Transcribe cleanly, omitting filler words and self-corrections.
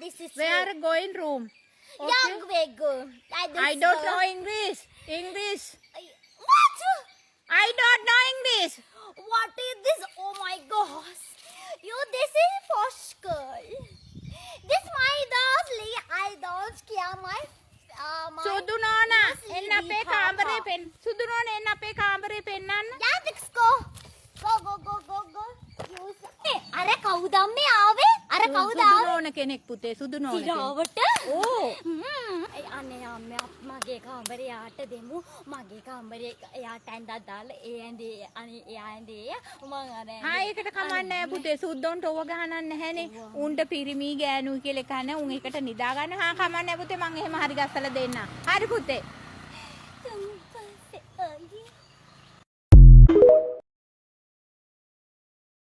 this is Where going room? Okay. young way go. I don't know English. English. What? I don't know English. What is this? Oh my gosh. This is posh girl. This my darling. I don't care my සුදු නෝනා Muslim එන්න අපේ Papa. කාමරේ පෙන්න. සුදු නෝනා එන්න අපේ කාමරේ පෙන්නන්න. Yeah, let's go. Go. Hey, අර කවුද මේ ආවේ? අර කවුද සුදු ආවේ? නෝනා කෙනෙක් පුතේ සුදු නෝනා කෙනෙක්. තිරාවට? ඕ. අනේ අම්මේ මගේ කාමරේ යාට දෙමු. මගේ කාමරේ යාට ඇඳලා දාලා ඒ ඇඳේ අනේ එයා ඇඳේ මං අර හා ඒකට කමන්නේ නැහැ පුතේ සුද්දොන්ට ඕව ගහනන්නේ නැහනේ. උන්ට පිරිමි ගෑනු කියලා එක නැහැ. උන් එකට නිදා ගන්න. හා කමන්නේ නැහැ පුතේ මං එහෙම හරි ගස්සලා දෙන්න. හරි පුතේ.